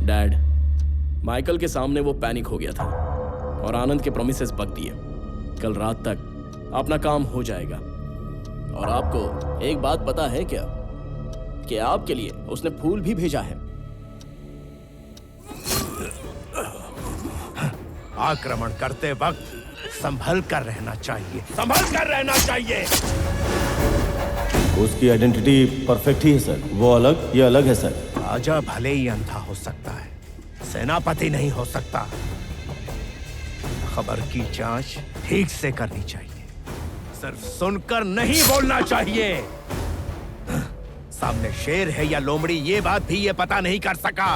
Dad, Michael के सामने वो पैनिक हो गया था और आनंद के प्रोमिसेस बक दिए। कल रात तक अपना काम हो जाएगा। और आपको एक बात पता है क्या कि आपके लिए उसने फूल भी भेजा है। आक्रमण करते वक्त संभल कर रहना चाहिए, संभल कर रहना चाहिए। उसकी आइडेंटिटी परफेक्ट ही है सर। वो अलग, ये अलग है सर। राजा भले ही अंधा हो सकता है, सेनापति नहीं हो सकता। खबर की जांच ठीक से करनी चाहिए, सिर्फ सुनकर नहीं बोलना चाहिए। सामने शेर है या लोमड़ी ये बात भी ये पता नहीं कर सका,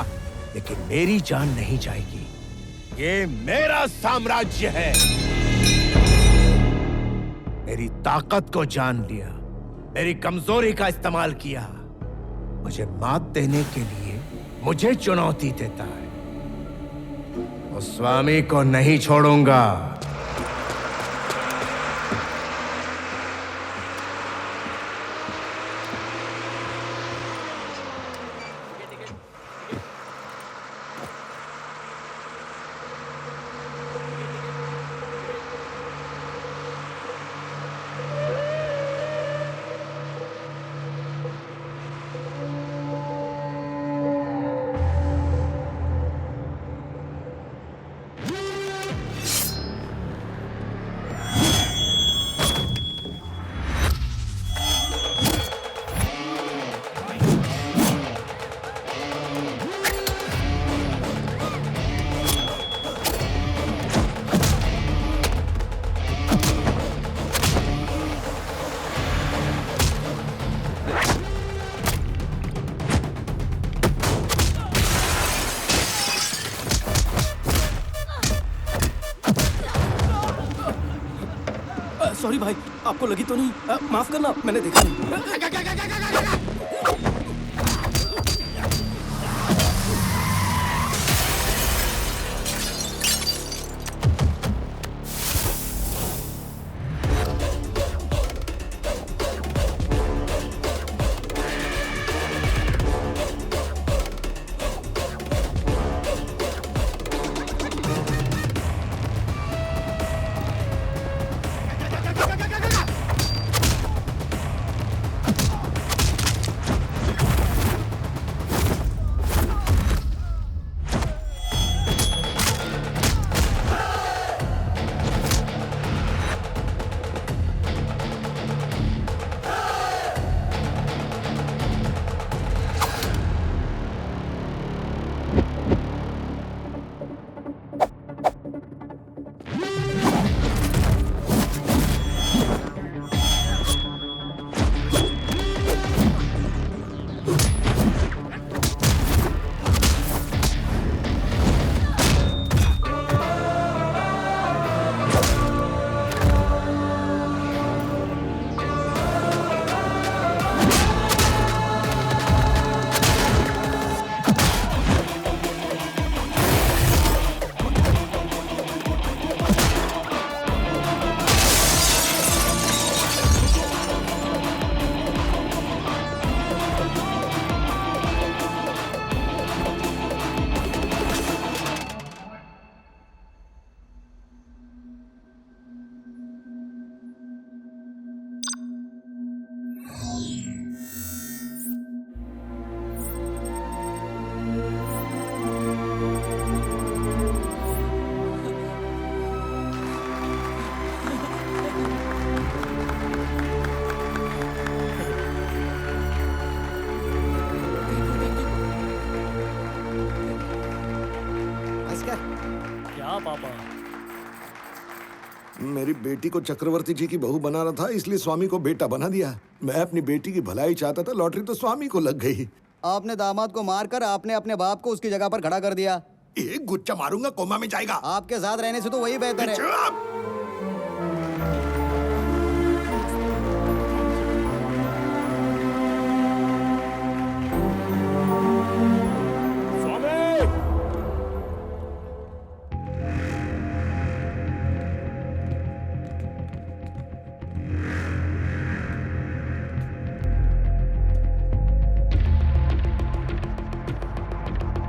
लेकिन मेरी जान नहीं जाएगी। ये मेरा साम्राज्य है। मेरी ताकत को जान लिया, मेरी कमजोरी का इस्तेमाल किया, मुझे मात देने के लिए मुझे चुनौती देता है। उस स्वामी को नहीं छोड़ूंगा। सॉरी भाई, आपको लगी तो नहीं? माफ करना, मैंने देखा नहीं। क्या पापा? मेरी बेटी को चक्रवर्ती जी की बहू बना रहा था, इसलिए स्वामी को बेटा बना दिया। मैं अपनी बेटी की भलाई चाहता था, लॉटरी तो स्वामी को लग गई। आपने दामाद को मारकर आपने अपने बाप को उसकी जगह पर खड़ा कर दिया। एक गुच्चा मारूंगा, कोमा में जाएगा। आपके साथ रहने से तो वही बेहतर है।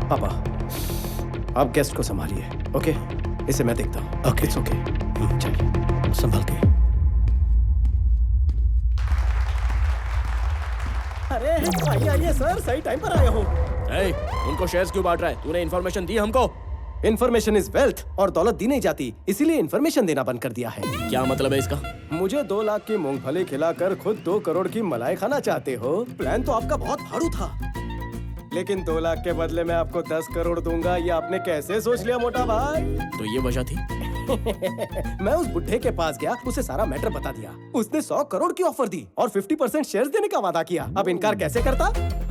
पापा, आप गेस्ट को संभालिए, ओके? इसे मैं देखता हूँ। ओके। It's okay. चलिए। संभल के। अरे आइए सर, सही टाइम पर आया हूँ। ए, उनको शेयर्स क्यों बांट रहा है? तूने इन्फॉर्मेशन दी हमको? इन्फॉर्मेशन इज वेल्थ, और दौलत दी नहीं जाती, इसीलिए इन्फॉर्मेशन देना बंद कर दिया है। क्या मतलब है इसका? मुझे 2 लाख की मूंगफली खिलाकर खुद 2 करोड़ की मलाई खाना चाहते हो? प्लान तो आपका बहुत भारू था, लेकिन 2 लाख के बदले में आपको 10 करोड़ दूंगा, ये आपने कैसे सोच लिया मोटा भाई? तो ये वजह थी? मैं उस बुढ़े के पास गया, उसे सारा मैटर बता दिया। उसने 100 करोड़ की ऑफर दी और 50% शेयर्स देने का वादा किया। अब इनकार कैसे करता?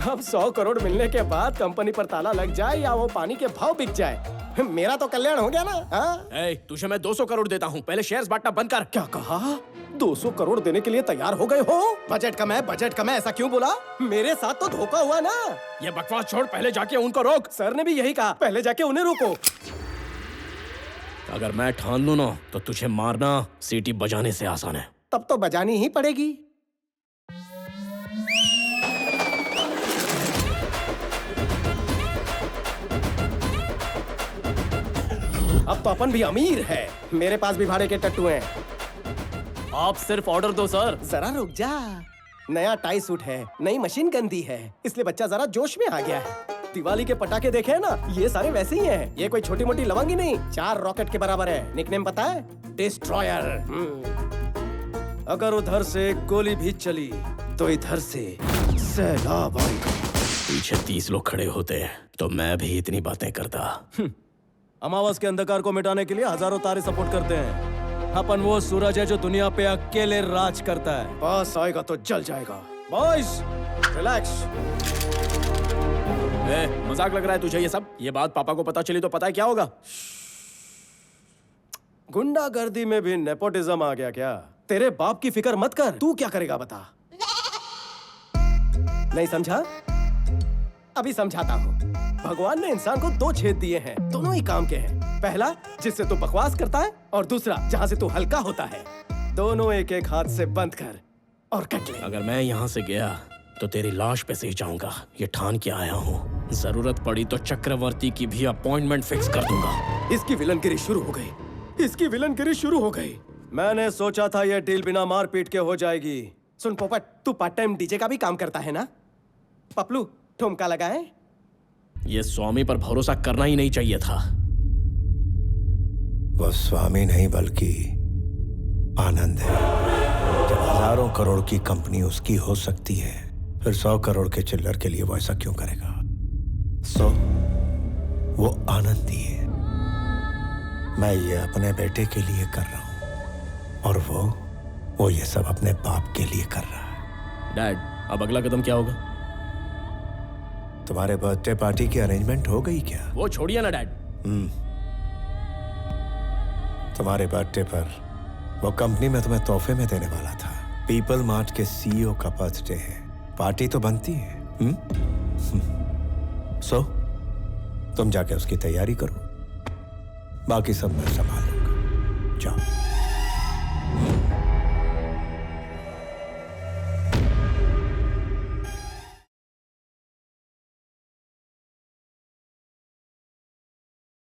अब 100 करोड़ मिलने के बाद कंपनी पर ताला लग जाए या वो पानी के भाव बिक जाए, मेरा तो कल्याण हो गया ना। हाँ? तुझे मैं 200 करोड़ देता हूँ, पहले शेयर्स बांटना बंद कर। क्या कहा? 200 करोड़ देने के लिए तैयार हो गए हो? बजट कम है, ऐसा क्यों बोला? मेरे साथ तो धोखा हुआ ना। ये बकवास छोड़, पहले जाके उनको रोक। सर ने भी यही कहा, पहले जाके उन्हें रोको। अगर मैं ठान लूं ना तो तुझे मारना सीटी बजाने से आसान है। तब तो बजानी ही पड़ेगी। अब तो अपन भी अमीर है, मेरे पास भी भाड़े के टट्टू हैं। आप सिर्फ ऑर्डर दो सर। जरा रुक जा, नया टाई सूट है, नई मशीन गन दी है, इसलिए बच्चा जरा जोश में आ गया है। दिवाली के पटाखे देखे हैं ना, ये सारे वैसे ही हैं। ये कोई छोटी मोटी लवंगी नहीं, 4 रॉकेट के बराबर है। निकनेम पता है? डिस्ट्रॉयर। अगर उधर से गोली भी चली तो इधर से सैलाब आएगा। पीछे 30 लोग खड़े होते तो मैं भी इतनी बातें करता। अमावस के अंधकार को मिटाने के लिए हजारों तारे सपोर्ट करते हैं। अपन वो सूरज है जो दुनिया पे अकेले राज करता है। पास आएगा तो जल जाएगा। Boys, relax. मजाक लग रहा है तुझे ये सब? ये बात पापा को पता चली तो पता है क्या होगा? गुंडागर्दी में भी नेपोटिज्म आ गया क्या? तेरे बाप की फिक्र मत कर, तू क्या करेगा बता। नहीं समझा? अभी समझाता हूँ। भगवान ने इंसान को 2 छेद दिए हैं, दोनों ही काम के हैं। पहला जिससे तू बकवास करता है, और दूसरा जहाँ से तू हल्का होता है। दोनों एक एक हाथ से बंद कर और कट ले। अगर मैं यहाँ से गया तो तेरी लाश पे से ही जाऊंगा, ये ठान के आया हूँ। जरूरत पड़ी तो चक्रवर्ती की भी अपॉइंटमेंट फिक्स कर दूंगा। इसकी विलनगिरी शुरू हो गई, इसकी विलनगिरी शुरू हो गई। मैंने सोचा था ये डील बिना मारपीट के हो जाएगी। सुन पोपट, तू पार्ट टाइम डीजे का भी काम करता है ना? पपलू, ठुमका लगाए। ये स्वामी पर भरोसा करना ही नहीं चाहिए था। वो स्वामी नहीं बल्कि आनंद है। जब हजारों करोड़ की कंपनी उसकी हो सकती है, फिर 100 करोड़ के चिल्लर के लिए वो ऐसा क्यों करेगा? वो आनंदी है। मैं ये अपने बेटे के लिए कर रहा हूं, और वो ये सब अपने बाप के लिए कर रहा है। डैड, अब अगला कदम क्या होगा? तुम्हारे बर्थडे पार्टी की अरेंजमेंट हो गई क्या? वो छोड़िए ना डैड। तुम्हारे बर्थडे पर वो कंपनी में तुम्हें तोहफे में देने वाला था। पीपल मार्ट के सीईओ का बर्थडे है, पार्टी तो बनती है। सो तुम जाके उसकी तैयारी करो, बाकी सब मैं संभालूं।